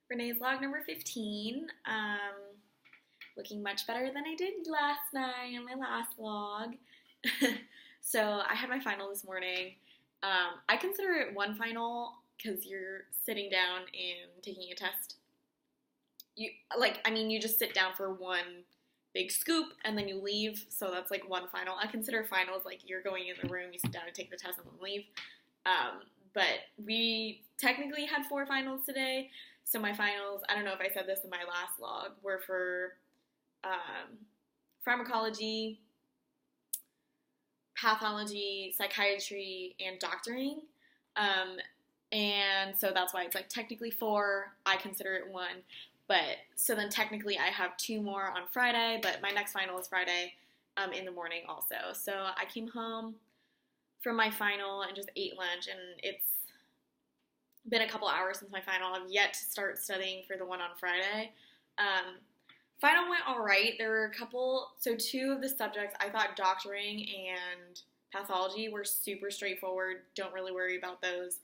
Renee's log number 15. Looking much better than I did last night on my last log. So I had my final this morning. I consider it one final because you're sitting down and taking a test. You just sit down for one big scoop and then you leave. So that's like one final. I consider finals like you're going in the room, you sit down and take the test and then leave. But we technically had 4 finals today. So my finals, I don't know if I said this in my last log, were for pharmacology, pathology, psychiatry, and doctoring. And so that's why it's like technically 4. I consider it 1. But so then technically I have 2 more on Friday, but my next final is Friday in the morning also. So I came home from my final and just ate lunch, and it's been a couple hours since my final. I've yet to start studying for the one on Friday. Final went all right. There were so 2 of the subjects, I thought doctoring and pathology were super straightforward. Don't really worry about those.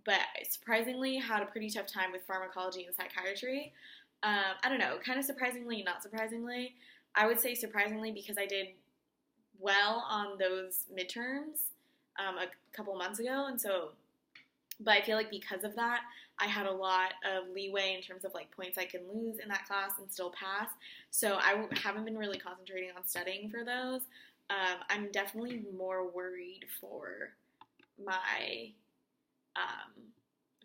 But I surprisingly had a pretty tough time with pharmacology and psychiatry. I don't know, kind of surprisingly, not surprisingly. I would say surprisingly because I did well on those midterms a couple months ago, but I feel like because of that, I had a lot of leeway in terms of like points I can lose in that class and still pass. So I haven't been really concentrating on studying for those. I'm definitely more worried for my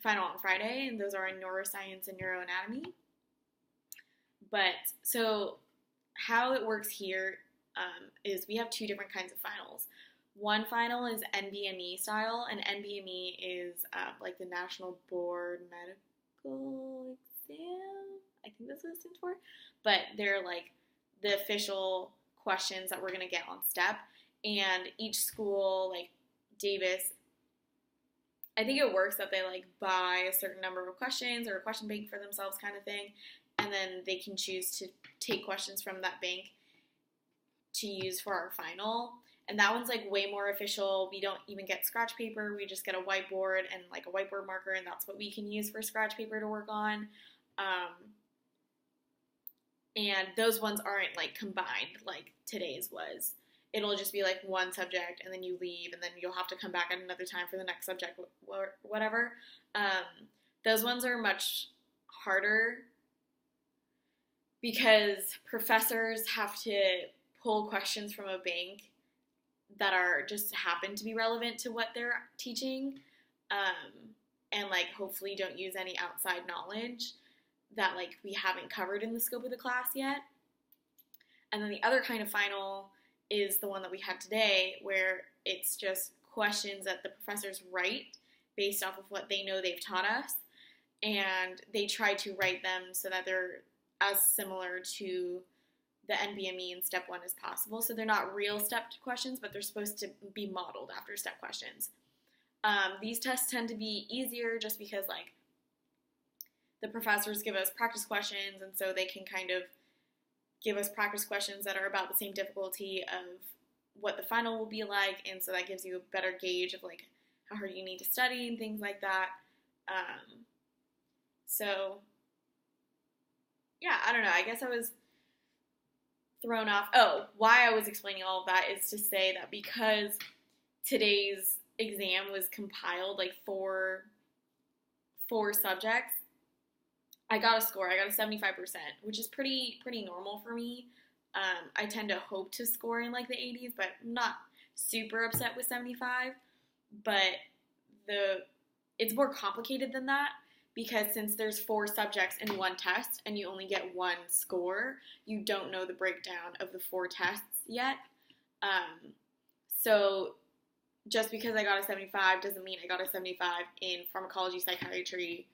final on Friday, and those are in neuroscience and neuroanatomy. But so how it works here is we have 2 different kinds of finals. One final is NBME style, and NBME is like the National Board Medical Exam. I think that's what it stands for. But they're like the official questions that we're going to get on STEP. And each school, like Davis, I think it works that they like buy a certain number of questions or a question bank for themselves kind of thing. And then they can choose to take questions from that bank to use for our final. And that one's like way more official. We don't even get scratch paper. We just get a whiteboard and like a whiteboard marker, and that's what we can use for scratch paper to work on. And those ones aren't like combined like today's was. It'll just be like one subject and then you leave and then you'll have to come back at another time for the next subject, whatever. Those ones are much harder because professors have to pull questions from a bank that are just happen to be relevant to what they're teaching, and like hopefully don't use any outside knowledge that like we haven't covered in the scope of the class yet. And then the other kind of final is the one that we had today, where it's just questions that the professors write based off of what they know they've taught us, and they try to write them so that they're as similar to the NBME and Step 1 as possible. So they're not real STEP questions, but they're supposed to be modeled after STEP questions. These tests tend to be easier just because like the professors give us practice questions, and so they can kind of give us practice questions that are about the same difficulty of what the final will be like, and so that gives you a better gauge of like how hard you need to study and things like that. So yeah, I don't know. I guess I was thrown off. Oh, why I was explaining all of that is to say that because today's exam was compiled like for 4 subjects, I got a score. I got a 75%, which is pretty normal for me. I tend to hope to score in like the 80s, but I'm not super upset with 75. But it's more complicated than that, because since there's 4 subjects in one test and you only get 1 score, you don't know the breakdown of the 4 tests yet. So just because I got a 75 doesn't mean I got a 75 in pharmacology, psychiatry,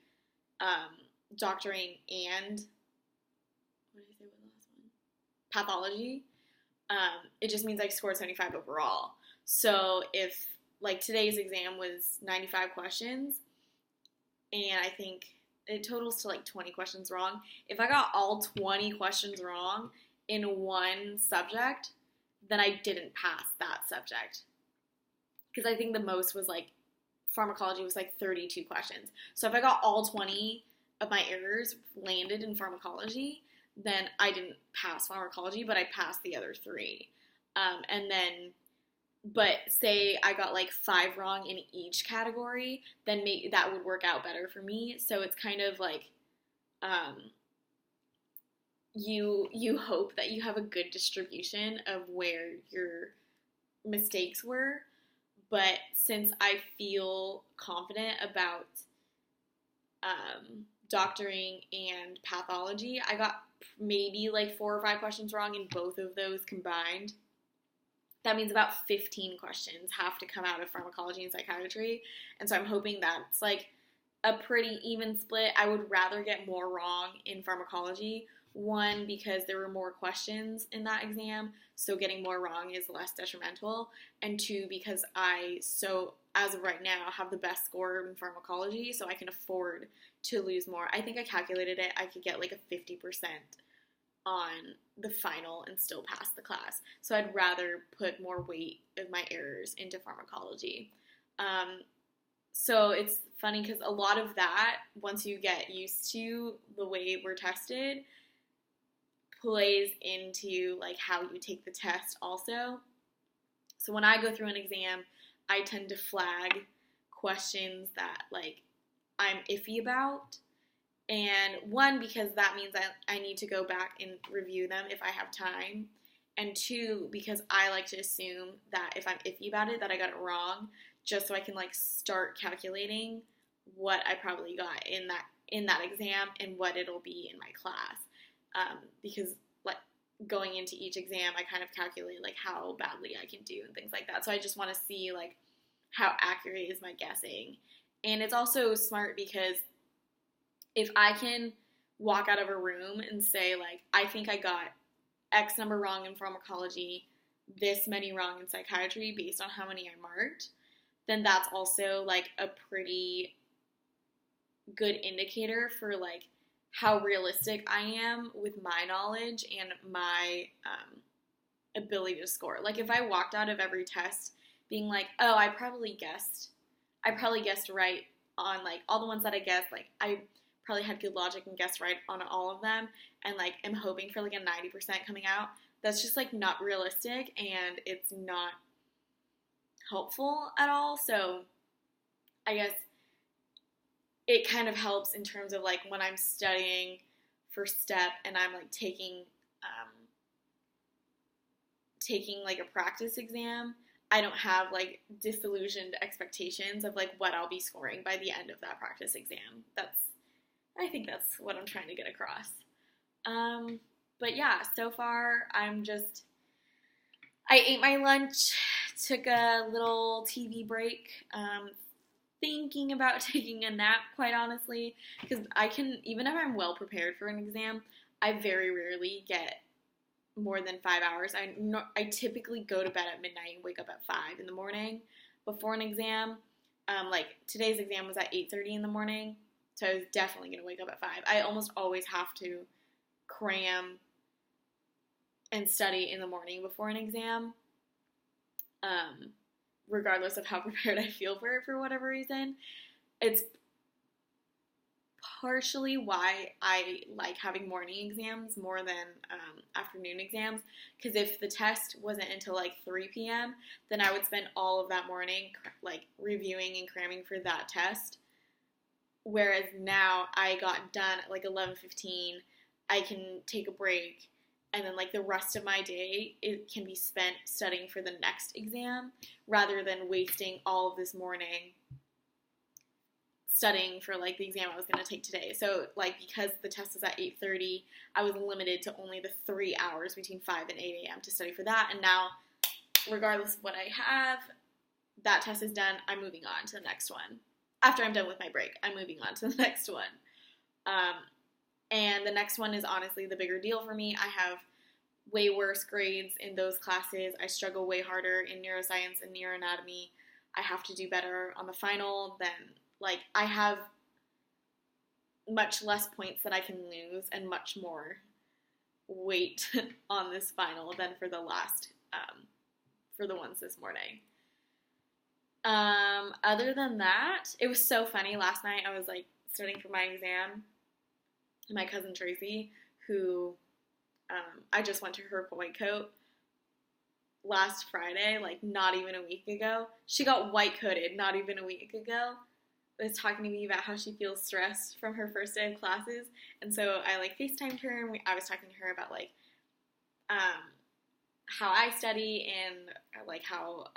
doctoring, and what did I say was the last one? Pathology. It just means I scored 75 overall. So if like today's exam was 95 questions, and I think it totals to like 20 questions wrong. If I got all 20 questions wrong in one subject, then I didn't pass that subject. Because I think the most was like, pharmacology was like 32 questions. So if I got all 20 of my errors landed in pharmacology, then I didn't pass pharmacology, but I passed the other 3. But say I got like 5 wrong in each category, then that would work out better for me. So it's kind of like, you hope that you have a good distribution of where your mistakes were. But since I feel confident about doctoring and pathology, I got maybe like 4 or 5 questions wrong in both of those combined. That means about 15 questions have to come out of pharmacology and psychiatry. And so I'm hoping that's like a pretty even split. I would rather get more wrong in pharmacology. 1, because there were more questions in that exam, so getting more wrong is less detrimental. And 2, because as of right now, have the best score in pharmacology, so I can afford to lose more. I think I calculated it. I could get like a 50% on the final and still pass the class. So I'd rather put more weight of my errors into pharmacology. So it's funny because a lot of that, once you get used to the way we're tested, plays into like how you take the test also. So when I go through an exam, I tend to flag questions that like I'm iffy about. And 1, because that means I need to go back and review them if I have time. And 2, because I like to assume that if I'm iffy about it, that I got it wrong, just so I can like start calculating what I probably got in that exam and what it'll be in my class. Because like going into each exam, I kind of calculate like how badly I can do and things like that. So I just want to see like how accurate is my guessing. And it's also smart because if I can walk out of a room and say like, I think I got X number wrong in pharmacology, this many wrong in psychiatry based on how many I marked, then that's also like a pretty good indicator for like how realistic I am with my knowledge and my ability to score. Like if I walked out of every test being like, oh, I probably guessed right on like all the ones that I guessed, like I probably had good logic and guessed right on all of them, and like am hoping for like a 90% coming out, that's just like not realistic and it's not helpful at all. So I guess it kind of helps in terms of like when I'm studying for STEP and I'm like taking like a practice exam, I don't have like disillusioned expectations of like what I'll be scoring by the end of that practice exam. I think that's what I'm trying to get across. But yeah, so far I ate my lunch, took a little TV break, thinking about taking a nap, quite honestly, because even if I'm well prepared for an exam, I very rarely get more than 5 hours. I typically go to bed at midnight and wake up at 5 in the morning before an exam. Like today's exam was at 8:30 in the morning, so I was definitely going to wake up at 5. I almost always have to cram and study in the morning before an exam, regardless of how prepared I feel for it for whatever reason. It's partially why I like having morning exams more than afternoon exams, because if the test wasn't until like 3 p.m., then I would spend all of that morning like reviewing and cramming for that test. Whereas now I got done at like 11:15, I can take a break, and then like the rest of my day, it can be spent studying for the next exam rather than wasting all of this morning studying for like the exam I was going to take today. So like because the test was at 8:30, I was limited to only the 3 hours between 5 and 8 a.m. to study for that. And now, regardless of what I have, that test is done. I'm moving on to the next one. After I'm done with my break, I'm moving on to the next one. And the next one is honestly the bigger deal for me. I have way worse grades in those classes. I struggle way harder in neuroscience and neuroanatomy. I have to do better on the final than, like, I have much less points that I can lose and much more weight on this final than for the last, for the ones this morning. Other than that, it was so funny. Last night I was like studying for my exam my cousin Tracy, who I just went to her white coat last Friday, like not even a week ago. She got white coated not even a week ago. Was talking to me about how she feels stressed from her first day of classes, and so I like FaceTimed her, and I was talking to her about like how I study and like how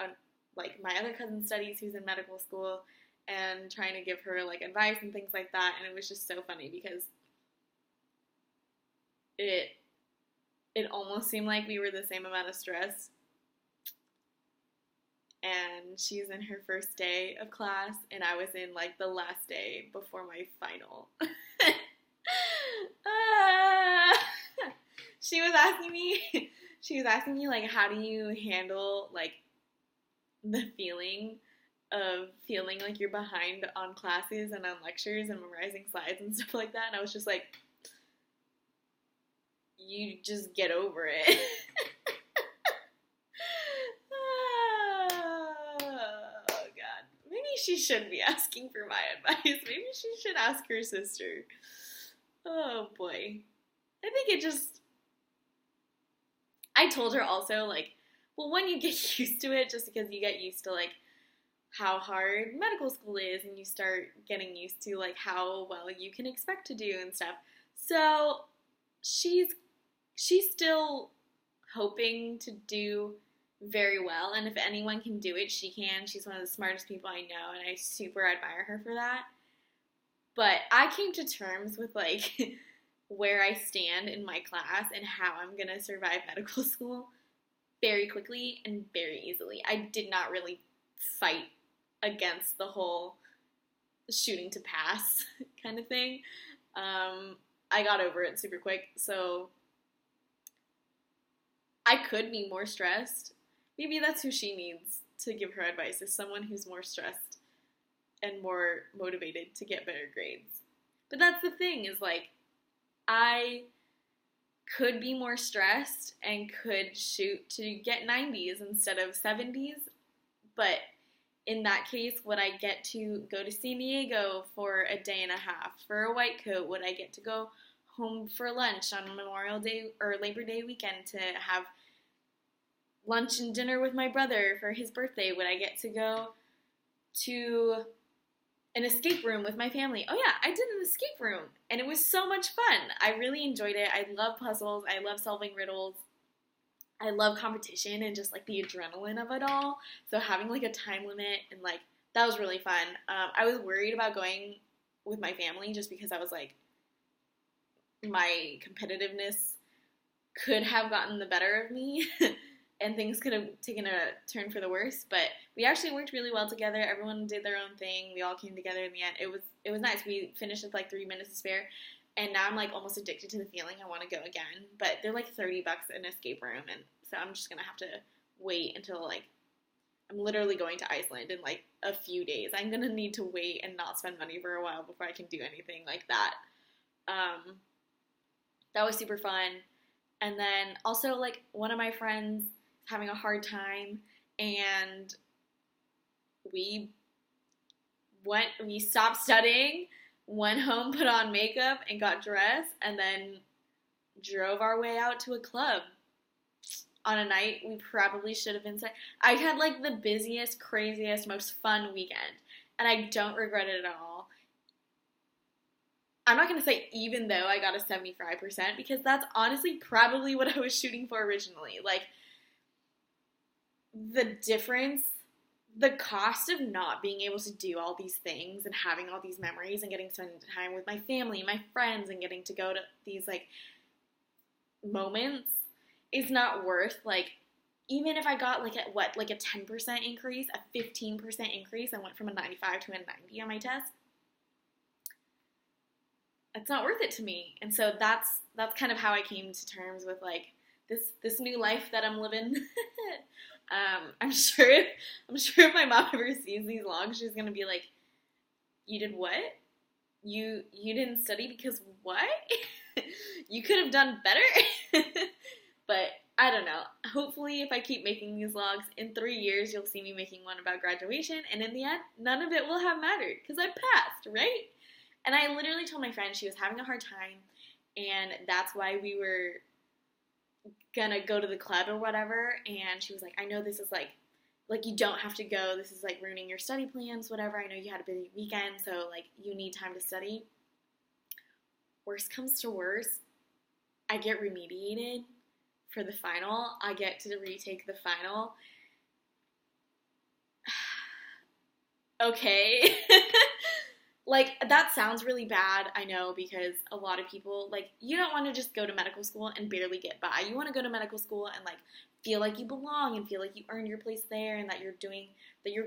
like my other cousin studies who's in medical school, and trying to give her like advice and things like that. And it was just so funny because it almost seemed like we were the same amount of stress. And she's in her first day of class, and I was in like the last day before my final. She was asking me like, how do you handle like the feeling of feeling like you're behind on classes and on lectures and memorizing slides and stuff like that. And I was just like, you just get over it. Oh, God. Maybe she shouldn't be asking for my advice. Maybe she should ask her sister. Oh, boy. I think I told her also, like, well, when you get used to it, just because you get used to, like, how hard medical school is, and you start getting used to, like, how well you can expect to do and stuff. So she's still hoping to do very well, and if anyone can do it, she can. She's one of the smartest people I know, and I super admire her for that. But I came to terms with, like, where I stand in my class and how I'm going to survive medical school very quickly and very easily. I did not really fight against the whole shooting to pass kind of thing. I got over it super quick, so I could be more stressed. Maybe that's who she needs to give her advice, is someone who's more stressed and more motivated to get better grades. But that's the thing, is like, I could be more stressed and could shoot to get 90s instead of 70s, but in that case, would I get to go to San Diego for a day and a half for a white coat? Would I get to go home for lunch on Memorial Day or Labor Day weekend to have lunch and dinner with my brother for his birthday? Would I get to go to an escape room with my family? Oh yeah, I did an escape room, and it was so much fun. I really enjoyed it. I love puzzles. I love solving riddles. I love competition and just like the adrenaline of it all. So having like a time limit and like that was really fun. I was worried about going with my family just because I was like, my competitiveness could have gotten the better of me and things could have taken a turn for the worse, but we actually worked really well together. Everyone did their own thing. We all came together in the end. It was nice. We finished with like 3 minutes to spare, and now I'm like almost addicted to the feeling. I want to go again, but they're like $30 an escape room, and so I'm just gonna have to wait until like I'm literally going to Iceland in like a few days. I'm gonna need to wait and not spend money for a while before I can do anything like that. That was super fun. And then also like one of my friends having a hard time, and we stopped studying, went home, put on makeup, and got dressed, and then drove our way out to a club on a night we probably should have been. I had like the busiest, craziest, most fun weekend, and I don't regret it at all. I'm not going to say even though I got a 75%, because that's honestly probably what I was shooting for originally. Like, the difference, the cost of not being able to do all these things and having all these memories and getting to spend time with my family, my friends, and getting to go to these, like, moments is not worth, like, even if I got, like, a 10% increase, a 15% increase, and went from a 95 to a 90 on my test, it's not worth it to me. And so that's kind of how I came to terms with, like, this new life that I'm living. I'm sure if my mom ever sees these vlogs, she's gonna be like, "You did what? You didn't study because what? You could have done better." But I don't know. Hopefully, if I keep making these vlogs, in 3 years, you'll see me making one about graduation, and in the end, none of it will have mattered because I passed, right? And I literally told my friend she was having a hard time, and that's why we were gonna go to the club or whatever. And she was like, I know this is like you don't have to go. This is like ruining your study plans, whatever. I know you had a busy weekend, so like you need time to study. Worst comes to worst, I get remediated for the final. I get to retake the final. Okay. Like, that sounds really bad, I know, because a lot of people, like, you don't want to just go to medical school and barely get by. You want to go to medical school and, like, feel like you belong and feel like you earned your place there and that you're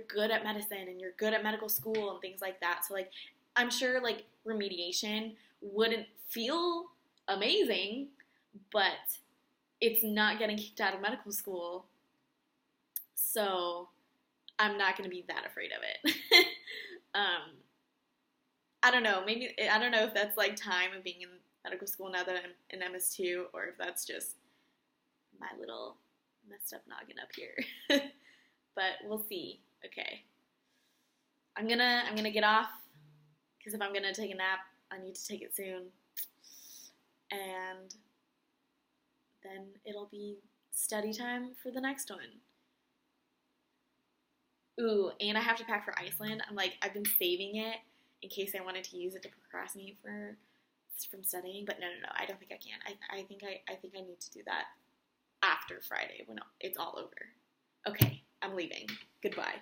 good at medicine and you're good at medical school and things like that. So, like, I'm sure, like, remediation wouldn't feel amazing, but it's not getting kicked out of medical school. So, I'm not going to be that afraid of it. I don't know. Maybe I don't know if that's like time of being in medical school now that I'm in MS2, or if that's just my little messed up noggin up here. But we'll see. Okay, I'm gonna get off because if I'm gonna take a nap, I need to take it soon, and then it'll be study time for the next one. Ooh, and I have to pack for Iceland. I've been saving it in case I wanted to use it to procrastinate from studying, but no, I don't think I can. I think I need to do that after Friday when it's all over. Okay, I'm leaving. Goodbye.